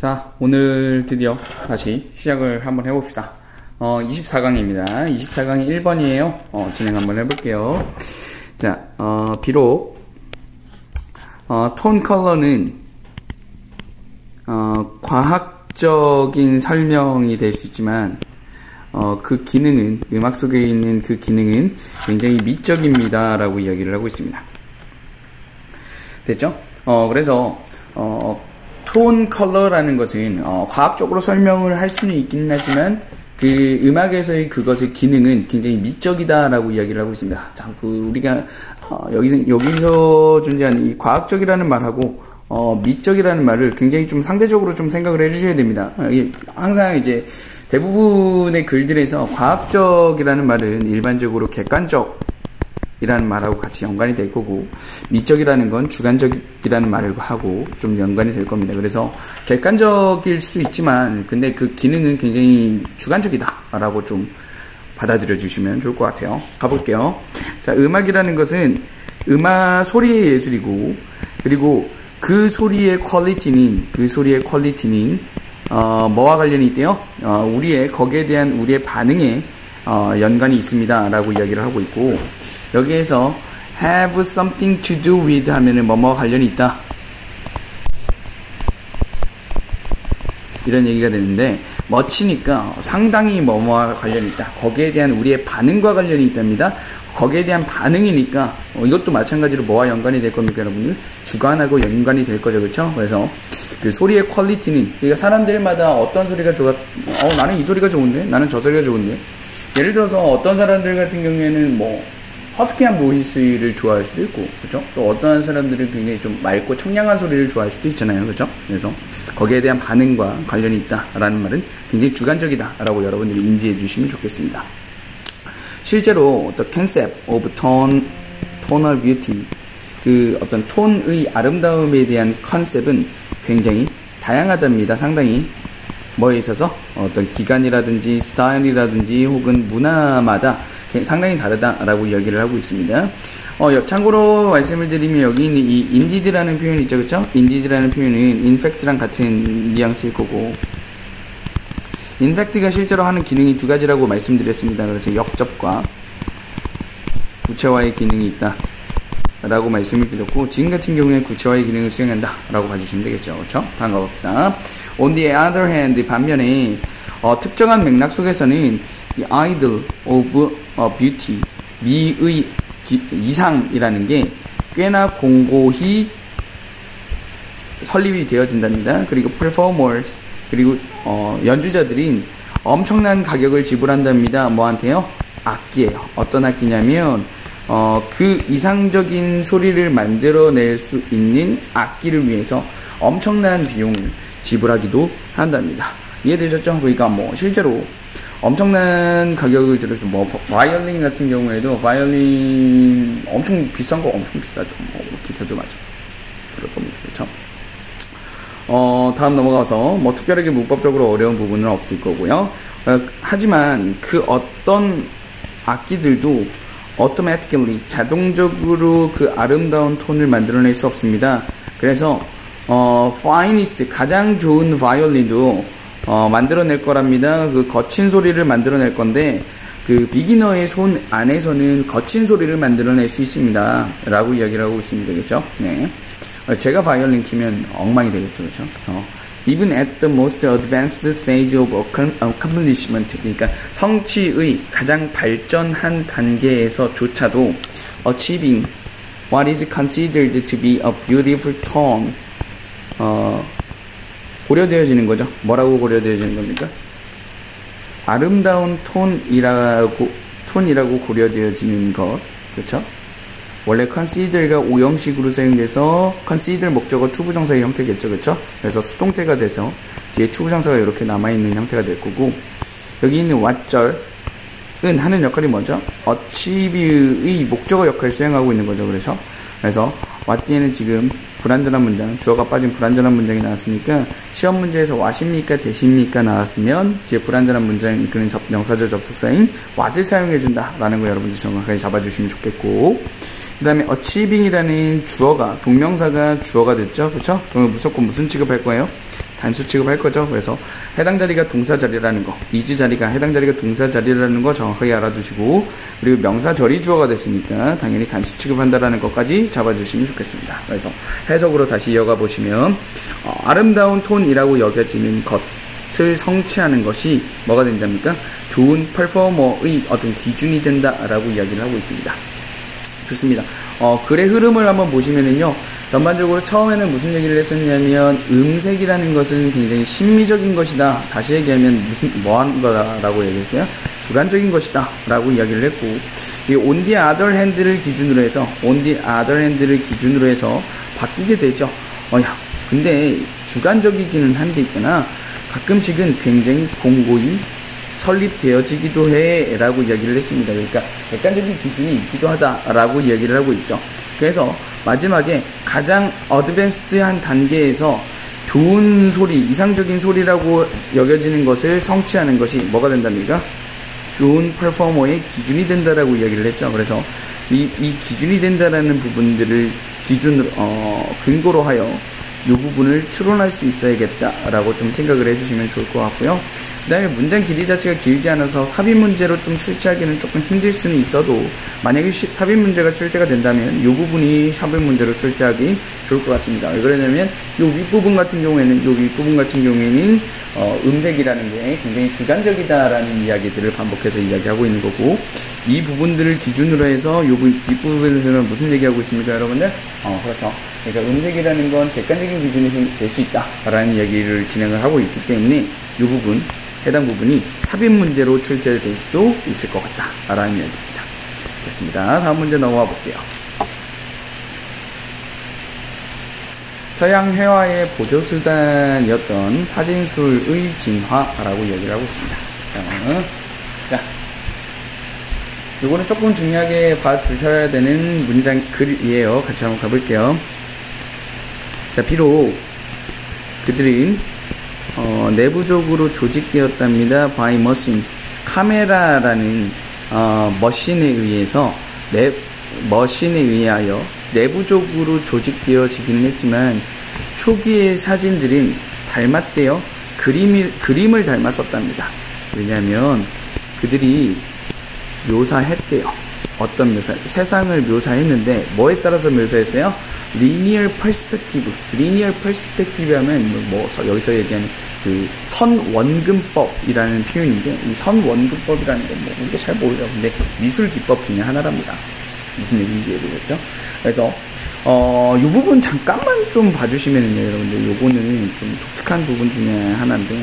자, 오늘 드디어 다시 시작을 한번 해봅시다. 24강입니다. 24강이 1번이에요. 진행 한번 해볼게요. 자, 비록, 톤 컬러는, 과학적인 설명이 될 수 있지만, 그 기능은, 음악 속에 있는 그 기능은 굉장히 미적입니다. 라고 이야기를 하고 있습니다. 됐죠? 그래서, 톤 컬러라는 것은 과학적으로 설명을 할 수는 있긴 하지만 그 음악에서의 그것의 기능은 굉장히 미적이다라고 이야기를 하고 있습니다. 자, 우리가 여기서 존재하는 이 과학적이라는 말하고 미적이라는 말을 굉장히 좀 상대적으로 좀 생각을 해주셔야 됩니다. 항상 이제 대부분의 글들에서 과학적이라는 말은 일반적으로 객관적 이라는 말하고 같이 연관이 될 거고, 미적이라는 건 주관적이라는 말을 하고 좀 연관이 될 겁니다. 그래서 객관적일 수 있지만 근데 그 기능은 굉장히 주관적이다 라고 좀 받아들여 주시면 좋을 것 같아요. 가볼게요. 자, 음악이라는 것은 소리의 예술이고, 그리고 그 소리의 퀄리티는 뭐와 관련이 있대요? 거기에 대한 우리의 반응에 연관이 있습니다 라고 이야기를 하고 있고, 여기에서 have something to do with 하면은 뭐뭐와 관련이 있다 이런 얘기가 되는데, much니까 상당히 뭐뭐와 관련이 있다, 거기에 대한 우리의 반응과 관련이 있답니다. 거기에 대한 반응이니까 이것도 마찬가지로 뭐와 연관이 될 겁니까 여러분들? 주관하고 연관이 될 거죠, 그렇죠? 그래서 그 소리의 퀄리티는, 그러니까 사람들마다 어떤 소리가 좋아, 나는 이 소리가 좋은데, 나는 저 소리가 좋은데, 예를 들어서 어떤 사람들 같은 경우에는 뭐 허스키한 보이스를 좋아할 수도 있고, 그렇죠? 또 어떠한 사람들은 굉장히 좀 맑고 청량한 소리를 좋아할 수도 있잖아요, 그렇죠? 그래서 거기에 대한 반응과 관련이 있다라는 말은 굉장히 주관적이다라고 여러분들이 인지해 주시면 좋겠습니다. 실제로 the concept of tonal beauty, 그 어떤 톤의 아름다움에 대한 컨셉은 굉장히 다양하답니다. 상당히 뭐에 있어서 어떤 기간이라든지 스타일이라든지 혹은 문화마다 상당히 다르다라고 이야기를 하고 있습니다. 참고로 말씀을 드리면 여기 있는 이 indeed라는 표현이 있죠, 그렇죠? indeed라는 표현은 in fact랑 같은 뉘앙스일 거고, in fact가 실제로 하는 기능이 두 가지라고 말씀드렸습니다. 그래서 역접과 구체화의 기능이 있다 라고 말씀을 드렸고, 지금 같은 경우에 구체화의 기능을 수행한다 라고 봐주시면 되겠죠, 그렇죠? 다음 가봅시다. On the other hand, 반면에 특정한 맥락 속에서는 the ideal of beauty, 미의 이상이라는 게 꽤나 공고히 설립이 되어진답니다. 그리고 performers, 그리고 연주자들이 엄청난 가격을 지불한답니다. 뭐한테요? 악기예요. 어떤 악기냐면 그 이상적인 소리를 만들어낼 수 있는 악기를 위해서 엄청난 비용을 지불하기도 한답니다. 이해되셨죠? 그러니까 뭐 실제로 엄청난 가격을 들여서 바이올린 같은 경우에도 바이올린 엄청 비싼 거 엄청 비싸죠. 기타도 맞아. 그럴 겁니다. 그렇죠? 다음 넘어가서 특별하게 문법적으로 어려운 부분은 없을 거고요. 하지만 그 어떤 악기들도 automatically 자동적으로 그 아름다운 톤을 만들어낼 수 없습니다. 그래서 finest, 가장 좋은 바이올린도 만들어낼 거랍니다. 그 거친 소리를 만들어낼 건데, 그 비기너의 손 안에서는 거친 소리를 만들어낼 수 있습니다 라고 이야기를 하고 있습니다. 그렇죠? 네. 제가 바이올린 키면 엉망이 되겠죠, 그렇죠? Even at the most advanced stage of accomplishment, 그러니까 성취의 가장 발전한 단계에서조차도 achieving what is considered to be a beautiful tone, 고려되어지는 거죠. 뭐라고 고려되어지는 겁니까? 아름다운 톤이라고 고려되어지는 것, 그렇죠? 원래 consider가 오형식으로 사용돼서 consider 목적어 투부정사의 형태겠죠, 그렇죠? 그래서 수동태가 돼서 뒤에 투부정사가 이렇게 남아있는 형태가 될 거고, 여기 있는 what절은 하는 역할이 뭐죠? achieve의 목적어 역할을 수행하고 있는 거죠, 그렇죠? 그래서 what 뒤에는 지금 불완전한 문장, 주어가 빠진 불완전한 문장이 나왔으니까 시험 문제에서 what입니까 대십니까 나왔으면 뒤에 불완전한 문장을 이끄는 명사절 접속사인 what을 사용해준다 라는 거 여러분들 정확하게 잡아주시면 좋겠고, 그 다음에 achieving이라는 주어가, 동명사가 주어가 됐죠, 그쵸? 그러면 무조건 무슨 취급할 거예요? 단수 취급할 거죠. 그래서 해당 자리가 동사 자리라는 거, 이지 자리가 해당 자리가 동사 자리라는 거 정확하게 알아두시고, 그리고 명사 절이 주어가 됐으니까 당연히 단수 취급한다라는 것까지 잡아주시면 좋겠습니다. 그래서 해석으로 다시 이어가 보시면 아름다운 톤이라고 여겨지는 것을 성취하는 것이 뭐가 된답니까? 좋은 퍼포머의 어떤 기준이 된다라고 이야기를 하고 있습니다. 좋습니다. 글의 흐름을 한번 보시면은요, 전반적으로 처음에는 무슨 얘기를 했었냐면, 음색이라는 것은 굉장히 심미적인 것이다. 다시 얘기하면 뭐 하는 거다라고 얘기했어요? 주관적인 것이다. 라고 이야기를 했고, 이 on the other hand를 기준으로 해서 바뀌게 되죠. 근데 주관적이기는 한데 있잖아. 가끔씩은 굉장히 공고히 설립되어지기도 해 라고 이야기를 했습니다. 그러니까 객관적인 기준이 있기도 하다라고 이야기를 하고 있죠. 그래서 마지막에 가장 어드밴스드한 단계에서 좋은 소리, 이상적인 소리라고 여겨지는 것을 성취하는 것이 뭐가 된답니까? 좋은 퍼포머의 기준이 된다라고 이야기를 했죠. 그래서 이 기준이 된다라는 부분들을 근거로 하여 이 부분을 추론할 수 있어야겠다라고 좀 생각을 해주시면 좋을 것 같고요. 그 다음에 문장 길이 자체가 길지 않아서 삽입 문제로 좀 출제하기는 조금 힘들 수는 있어도, 만약에 삽입 문제가 출제가 된다면 이 부분이 삽입 문제로 출제하기 좋을 것 같습니다. 왜 그러냐면 이 윗부분 같은 경우에는 음색이라는 게 굉장히 주관적이다라는 이야기들을 반복해서 이야기하고 있는 거고, 이 부분들을 기준으로 해서 이 윗부분에서는 무슨 얘기하고 있습니까, 여러분들? 그렇죠. 그러니까 음색이라는 건 객관적인 기준이 될 수 있다라는 이야기를 진행을 하고 있기 때문에 해당 부분이 삽입 문제로 출제될 수도 있을 것 같다라는 이야기입니다. 됐습니다. 다음 문제 넘어가 볼게요. 서양 회화의 보조수단이었던 사진술의 진화라고 이야기를 하고 있습니다. 자, 요거는 조금 중요하게 봐주셔야 되는 문장 글이에요. 같이 한번 가볼게요. 자, 비록 그들은 내부적으로 조직되었답니다. by machine. 카메라라는 머신에 의하여 내부적으로 조직되어지기는 했지만, 초기의 사진들은 닮았대요. 그림을 닮았었답니다. 왜냐하면 그들이 묘사했대요. 어떤 세상을 묘사했는데 뭐에 따라서 묘사했어요? 리니얼 퍼스펙티브. 리니얼 퍼스펙티브 하면 여기서 얘기하는 그 선원근법이라는 표현인데, 이 선원근법이라는 건 우리가 잘 모르죠. 근데 미술 기법 중에 하나랍니다. 무슨 얘기인지 이해되셨죠? 그래서 이 부분 잠깐만 좀 봐주시면요, 여러분들. 요거는 좀 독특한 부분 중에 하나인데,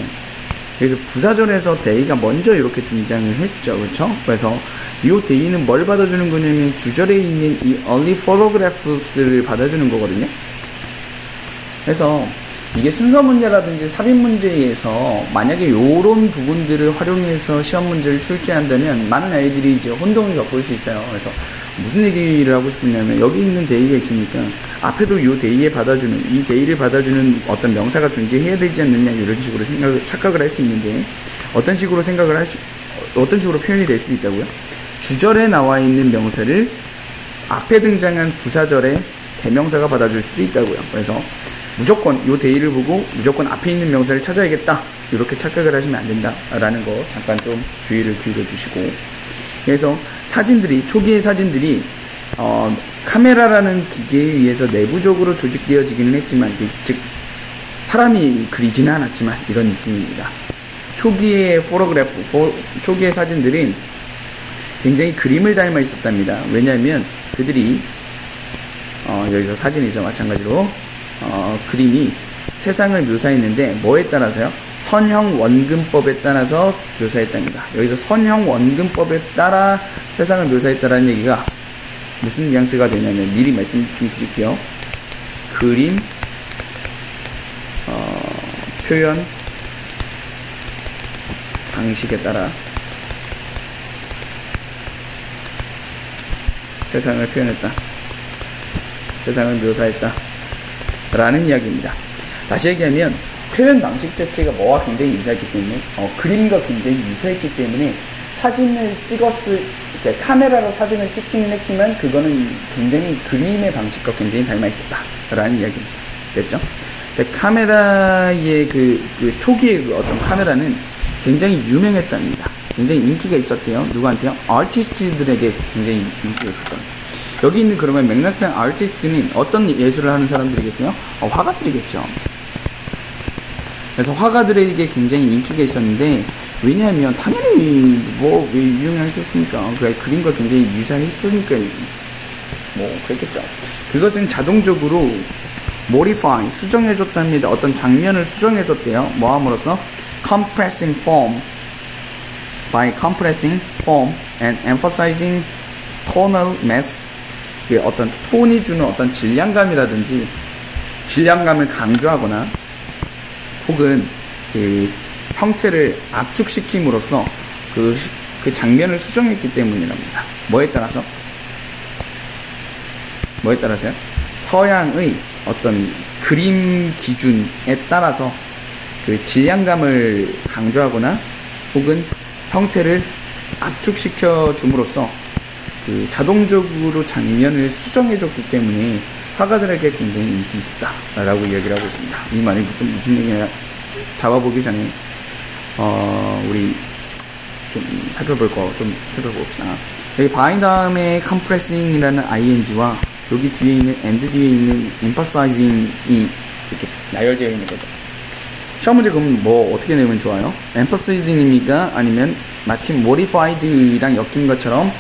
그래서 부사절에서 대의가 먼저 이렇게 등장을 했죠. 그렇죠? 그래서 이 대의는 뭘 받아주는 거냐면, 주절에 있는 이 only photograps를 받아주는 거거든요. 그래서 이게 순서 문제라든지 삽입 문제에서 만약에 요런 부분들을 활용해서 시험 문제를 출제한다면 많은 아이들이 이제 혼동을 겪을 수 있어요. 그래서 무슨 얘기를 하고 싶냐면, 여기 있는 대의가 있으니까 앞에도 이 대의를 받아주는 어떤 명사가 존재해야 되지 않느냐, 이런 식으로 착각을 할 수 있는데, 어떤 식으로 표현이 될 수도 있다고요? 주절에 나와 있는 명사를 앞에 등장한 부사절에 대명사가 받아줄 수도 있다고요. 그래서 무조건 이 대의를 보고 무조건 앞에 있는 명사를 찾아야겠다, 이렇게 착각을 하시면 안 된다라는 거 잠깐 좀 주의를 기울여 주시고, 그래서 초기의 사진들이 카메라라는 기계에 의해서 내부적으로 조직되어지기는 했지만, 즉 사람이 그리지는 않았지만 이런 느낌입니다. 초기의 사진들이 굉장히 그림을 닮아 있었답니다. 왜냐하면 그들이 여기서 사진이죠. 마찬가지로 그림이 세상을 묘사했는데 뭐에 따라서요? 선형 원근법에 따라서 묘사했답니다. 여기서 선형 원근법에 따라 세상을 묘사했다라는 얘기가 무슨 뉘앙스가 되냐면, 미리 말씀 좀 드릴게요. 그림, 표현, 방식에 따라 세상을 표현했다, 세상을 묘사했다 라는 이야기입니다. 다시 얘기하면 표현 방식 자체가 뭐와 굉장히 유사했기 때문에, 그림과 굉장히 유사했기 때문에 사진을 그러니까 카메라로 사진을 찍기는 했지만 그거는 굉장히 그림의 방식과 굉장히 닮아 있었다 라는 이야기입니다. 됐죠? 카메라의 그 초기의 그 어떤 카메라는 굉장히 유명했답니다. 굉장히 인기가 있었대요. 누구한테요? 아티스트들에게 굉장히 인기가 있었답니다. 여기 있는 그러면 맥락상 아티스트는 어떤 예술을 하는 사람들이겠어요? 화가들이겠죠. 그래서 화가들에게 굉장히 인기가 있었는데, 왜냐하면 당연히 뭐 왜 유명하겠습니까? 그 그림과 굉장히 유사했으니까 뭐 그랬겠죠. 그것은 자동적으로 modify, 수정해줬답니다. 어떤 장면을 수정해줬대요. 뭐함으로써? compressing forms. by compressing form and emphasizing tonal mass. 그 어떤 톤이 주는 어떤 질량감이라든지 질량감을 강조하거나 혹은 그 형태를 압축시킴으로써 그 장면을 수정했기 때문이랍니다. 뭐에 따라서? 뭐에 따라서요? 서양의 어떤 그림 기준에 따라서 그 질량감을 강조하거나 혹은 형태를 압축시켜 줌으로써 그 자동적으로 장면을 수정해줬기 때문에 화가들에게 굉장히 인기 있었다라고 이야기를 하고 있습니다. 이 말이 좀 무슨 얘기냐 잡아보기 전에 우리 좀 살펴봅시다. 여기 by 다음에 compressing이라는 ing와 여기 뒤에 있는 and 뒤에 있는 emphasizing이 이렇게 나열되어 있는 거죠. 시험 문제 그럼 뭐 어떻게 내면 좋아요? emphasizing입니까? 아니면 마침 modified랑 엮인 것처럼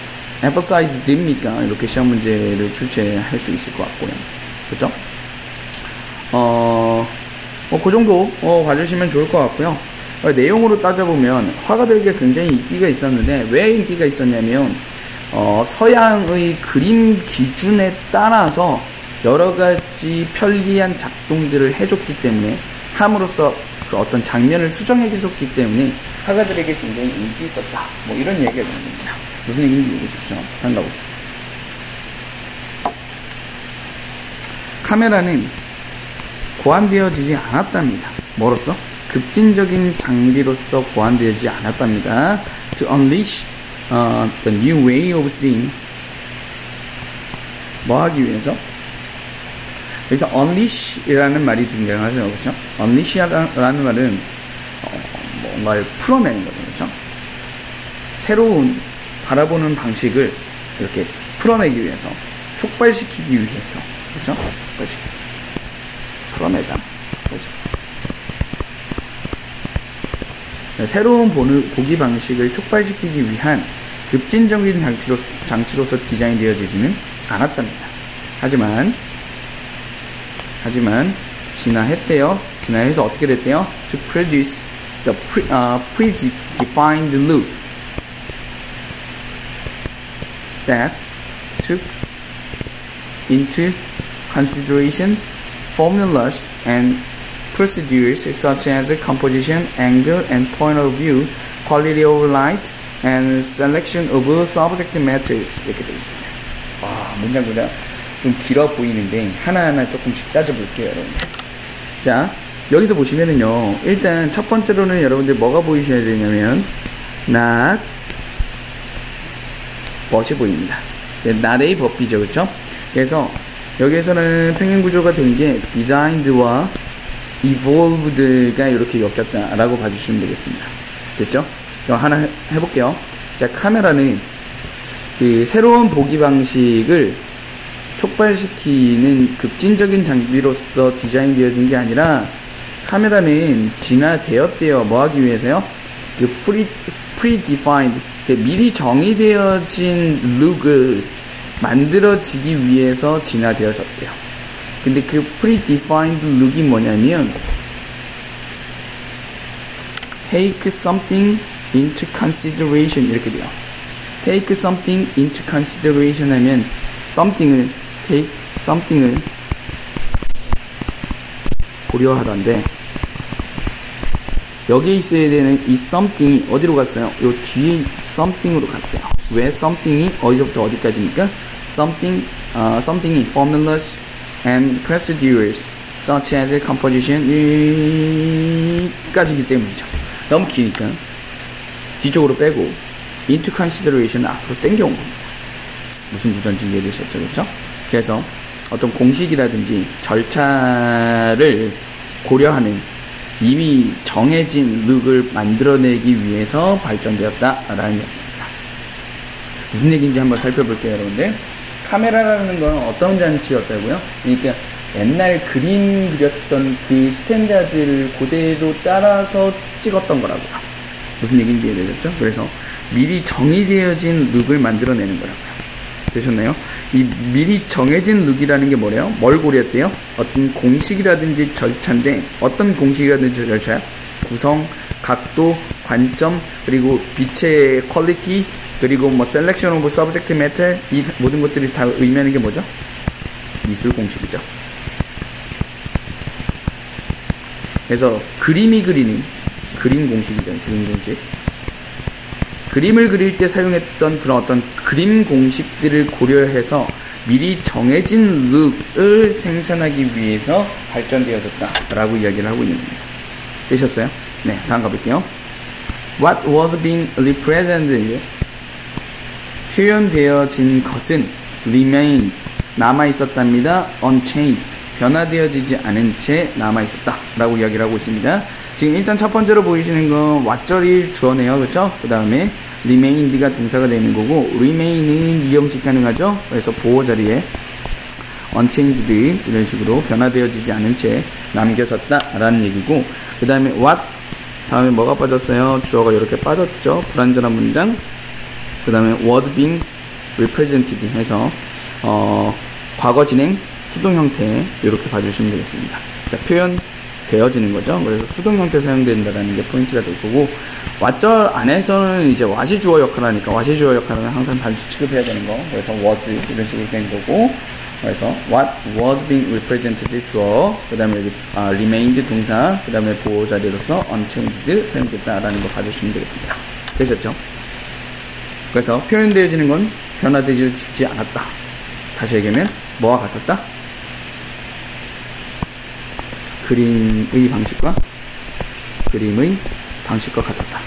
emphasized입니까? 이렇게 시험 문제를 출제할 수 있을 것 같고요. 그렇죠? 그 정도 봐주시면 좋을 것 같고요. 내용으로 따져보면 화가들에게 굉장히 인기가 있었는데 왜 인기가 있었냐면 서양의 그림 기준에 따라서 여러가지 편리한 작동들을 해줬기 때문에 함으로써 그 어떤 장면을 수정해줬기 때문에 화가들에게 굉장히 인기 있었다. 뭐 이런 얘기가 됩니다. 무슨 얘기인지 모르겠죠? 한번 가봅시다. 카메라는 고안되어지지 않았답니다. 뭐로써? 급진적인 장비로서 고안되어지지 않았답니다. To unleash the new way of seeing. 뭐 하기 위해서? 여기서 unleash이라는 말이 등장하죠. 그렇죠? unleash라는 말은 뭔가를 풀어내는 거죠. 그렇죠? 새로운 바라보는 방식을 이렇게 풀어내기 위해서, 촉발시키기 위해서, 그렇죠? 촉발시키기. 풀어내다. 촉발시키기. 새로운 보기 방식을 촉발시키기 위한 급진적인 장치로서 디자인되어지지는 않았답니다. 하지만 진화했대요. 진화해서 어떻게 됐대요? To produce the predefined look that took into consideration formulas and procedures such as composition, angle and point of view, quality of light, and selection of subject matters. 이렇게 되어 있습니다. 문장보다 좀 길어 보이는데 하나하나 조금씩 따져볼게요, 여러분들. 자, 여기서 보시면은요, 일단 첫 번째로는 여러분들 뭐가 보이셔야 되냐면 not but이 보입니다. not의 법비죠, 그렇죠? 그래서 여기에서는 평행 구조가 된 게 designed와 evolved가 이렇게 엮였다라고 봐주시면 되겠습니다. 됐죠? 그럼 하나 해볼게요. 자, 카메라는 그 새로운 보기 방식을 촉발시키는 급진적인 장비로서 디자인되어진 게 아니라 카메라는 진화되었대요. 뭐 하기 위해서요? 그 predefined, 미리 정의되어진 룩을 만들어지기 위해서 진화되어졌대요. 근데 그 predefined 룩이 뭐냐면 take something into consideration 이렇게 돼요. take something into consideration 하면 take something을 고려하던데 여기에 있어야 되는 이 something이 어디로 갔어요? 요 뒤에 something으로 갔어요. 왜 something이 어디서부터 어디까지니까? something이 formulas and procedures such as composition 까지이기 때문이죠. 너무 기니까 뒤쪽으로 빼고 into consideration을 앞으로 당겨온 겁니다. 무슨 구조인지 이해되셨죠? 그렇죠? 그래서 어떤 공식이라든지 절차를 고려하는 이미 정해진 룩을 만들어내기 위해서 발전되었다라는 얘기입니다. 무슨 얘기인지 한번 살펴볼게요, 여러분들. 카메라라는 건 어떤 장치였다고요? 그러니까 옛날 그림 그렸던 그 스탠다드를 그대로 따라서 찍었던 거라고요. 무슨 얘기인지 이해되셨죠? 그래서 미리 정의되어진 룩을 만들어내는 거라고요. 되셨나요? 이 미리 정해진 룩이라는 게 뭐래요? 뭘 고려했대요? 어떤 공식이라든지 절차인데, 어떤 공식이라든지 절차야? 구성, 각도, 관점, 그리고 빛의 퀄리티, 그리고 뭐 셀렉션 오브 서브젝트 매터, 이 모든 것들이 다 의미하는 게 뭐죠? 미술 공식이죠. 그래서 그림이 그리는 그림 공식이죠. 그림 공식. 그림을 그릴 때 사용했던 그런 어떤 그림 공식들을 고려해서 미리 정해진 룩을 생산하기 위해서 발전되어졌다라고 이야기를 하고 있는 겁니다. 되셨어요? 네, 다음 가볼게요. What was being represented, 표현되어진 것은 remained, 남아있었답니다. unchanged, 변화되어지지 않은 채 남아있었다라고 이야기를 하고 있습니다. 지금 일단 첫 번째로 보이시는 건 what절이 주어네요. 그렇죠? 그 다음에 remained가 동사가 되는 거고, remain은 이형식 가능하죠? 그래서 보호 자리에 unchanged 이런 식으로 변화되어지지 않은 채 남겨졌다라는 얘기고, 그 다음에 what 다음에 뭐가 빠졌어요? 주어가 이렇게 빠졌죠? 불완전한 문장. 그 다음에 was being represented 해서 과거 진행 수동 형태 이렇게 봐주시면 되겠습니다. 자, 표현 되어지는 거죠. 그래서 수동 형태 사용된다라는 게 포인트가 될 거고, what절 안에서는 이제 what이 주어 역할을 하니까 what이 주어 역할은 항상 단수 취급해야 되는 거. 그래서 was 이런 식으로 된 거고, 그래서 what was being represented 주어, 그 다음에 여기 remained 동사, 그 다음에 보호 자리로서 unchanged 사용됐다라는 거 봐주시면 되겠습니다. 되셨죠? 그래서 표현되어지는 건 변화되지 않았다. 다시 얘기하면 뭐와 같았다? 그림의 방식과 같았다.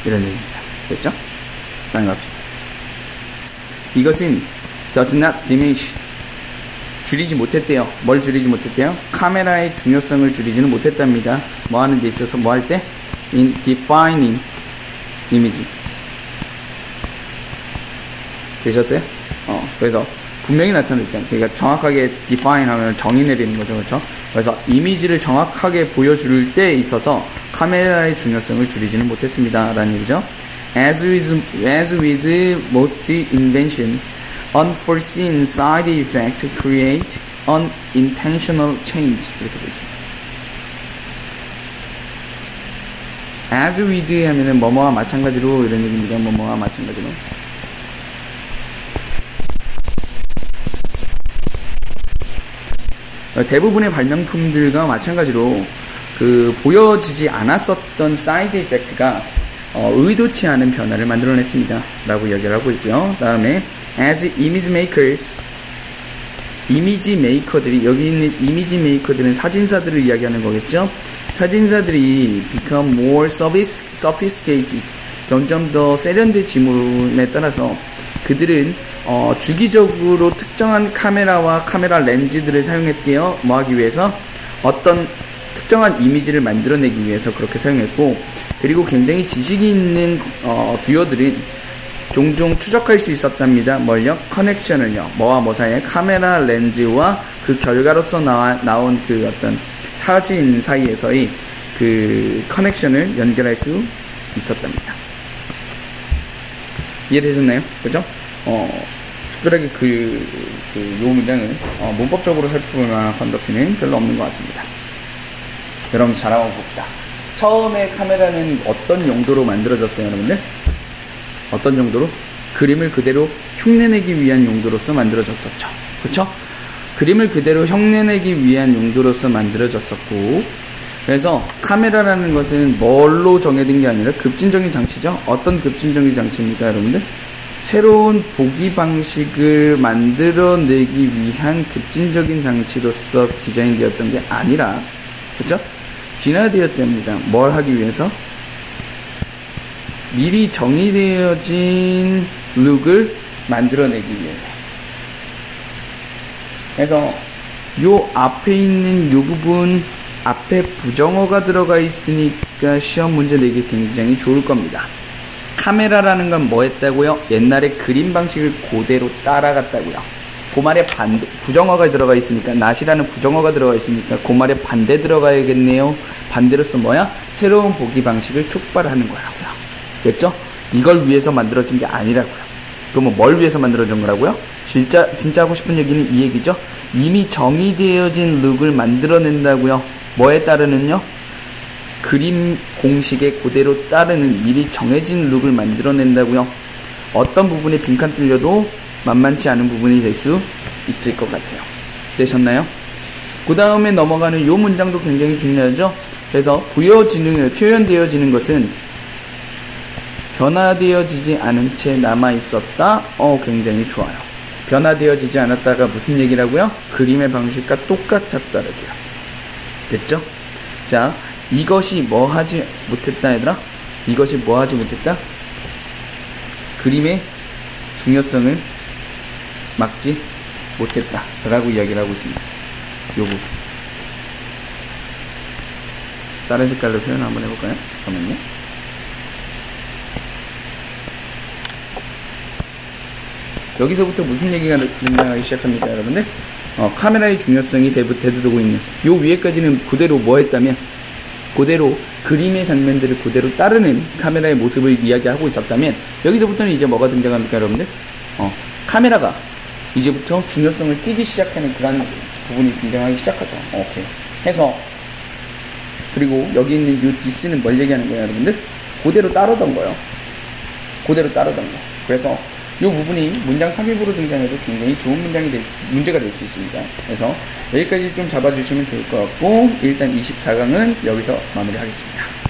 이런 얘기입니다. 됐죠? 다음 갑시다. 이것은 does not diminish, 줄이지 못했대요. 뭘 줄이지 못했대요? 카메라의 중요성을 줄이지는 못했답니다. 뭐 하는 데 있어서, 뭐 할 때? in defining image. 되셨어요? 그래서 분명히 나타낼 때, 그러니까 정확하게 define 하면 정의 내리는 거죠. 그렇죠? 그래서 이미지를 정확하게 보여줄 때 있어서 카메라의 중요성을 줄이지는 못했습니다. 라는 얘기죠. As with most invention, unforeseen side effects create unintentional change. 이렇게 되어 있습니다. As with 하면은 뭐뭐와 마찬가지로 이런 얘기입니다. 뭐뭐와 마찬가지로. 대부분의 발명품들과 마찬가지로 그 보여지지 않았었던 사이드 이펙트가 의도치 않은 변화를 만들어냈습니다. 라고 이야기를 하고 있고요. 다음에 as image makers, 이미지 메이커들이, 여기 있는 이미지 메이커들은 사진사들을 이야기하는 거겠죠. 사진사들이 become more sophisticated, 점점 더 세련돼짐에 따라서 그들은 주기적으로 특정한 카메라와 카메라 렌즈들을 사용했대요. 뭐 하기 위해서? 어떤 특정한 이미지를 만들어내기 위해서 그렇게 사용했고, 그리고 굉장히 지식이 있는 뷰어들은 종종 추적할 수 있었답니다. 뭘요? 커넥션을요. 뭐와 뭐 사이에? 카메라 렌즈와 그 결과로서 나온 그 어떤 사진 사이에서의 그 커넥션을 연결할 수 있었답니다. 이해되셨나요? 그죠? 특별하게 요 문장을 문법적으로 살펴볼 만한 컨덕트는 별로 없는 것 같습니다. 여러분 잘 한번 봅시다. 처음에 카메라는 어떤 용도로 만들어졌어요, 여러분들? 어떤 용도로? 그림을 그대로 흉내내기 위한 용도로서 만들어졌었죠. 그렇죠? 그림을 그대로 흉내내기 위한 용도로서 만들어졌었고, 그래서 카메라라는 것은 뭘로 정해진 게 아니라 급진적인 장치죠. 어떤 급진적인 장치입니까, 여러분들? 새로운 보기 방식을 만들어내기 위한 급진적인 장치로서 디자인되었던 게 아니라, 그렇죠? 진화되었답니다. 뭘 하기 위해서? 미리 정의되어진 룩을 만들어내기 위해서. 그래서 요 앞에 있는 요 부분 앞에 부정어가 들어가 있으니까 시험 문제 내기 굉장히 좋을 겁니다. 카메라라는 건 뭐 했다고요? 옛날에 그림 방식을 그대로 따라갔다고요. 그 말에 반대, 부정어가 들어가 있으니까, 낫이라는 부정어가 들어가 있으니까 그 말에 반대 들어가야겠네요. 반대로서 뭐야? 새로운 보기 방식을 촉발하는 거라고요. 됐죠? 이걸 위해서 만들어진 게 아니라고요. 그러면 뭘 위해서 만들어진 거라고요? 진짜 하고 싶은 얘기는 이 얘기죠. 이미 정의되어진 룩을 만들어낸다고요. 뭐에 따르는요? 그림 공식에 그대로 따르는 미리 정해진 룩을 만들어낸다고요. 어떤 부분에 빈칸 뚫려도 만만치 않은 부분이 될 수 있을 것 같아요. 되셨나요? 그 다음에 넘어가는 요 문장도 굉장히 중요하죠. 그래서 표현되어지는 것은 변화되어지지 않은 채 남아있었다. 굉장히 좋아요. 변화되어지지 않았다가 무슨 얘기라고요? 그림의 방식과 똑같았다라고요. 됐죠? 자, 이것이 뭐 하지 못했다 얘들아? 이것이 뭐 하지 못했다? 그림의 중요성을 막지 못했다 라고 이야기를 하고 있습니다. 요 부분 다른 색깔로 표현 한번 해볼까요? 잠깐만요. 여기서부터 무슨 얘기가 등장하기 시작합니까 여러분들? 카메라의 중요성이 대두되고 있는 요 위에까지는 그대로 뭐 했다면 그대로 그림의 장면들을 그대로 따르는 카메라의 모습을 이야기하고 있었다면 여기서부터는 이제 뭐가 등장합니까 여러분들? 카메라가 이제부터 중요성을 띠기 시작하는 그런 부분이 등장하기 시작하죠. 오케이. 해서 그리고 여기 있는 요 디스는 뭘 얘기하는 거예요 여러분들? 그대로 따르던 거예요. 그대로 따르던 거. 그래서 이 부분이 문장 삽입으로 등장해도 굉장히 좋은 문제가 될 수 있습니다. 그래서 여기까지 좀 잡아주시면 좋을 것 같고 일단 24강은 여기서 마무리하겠습니다.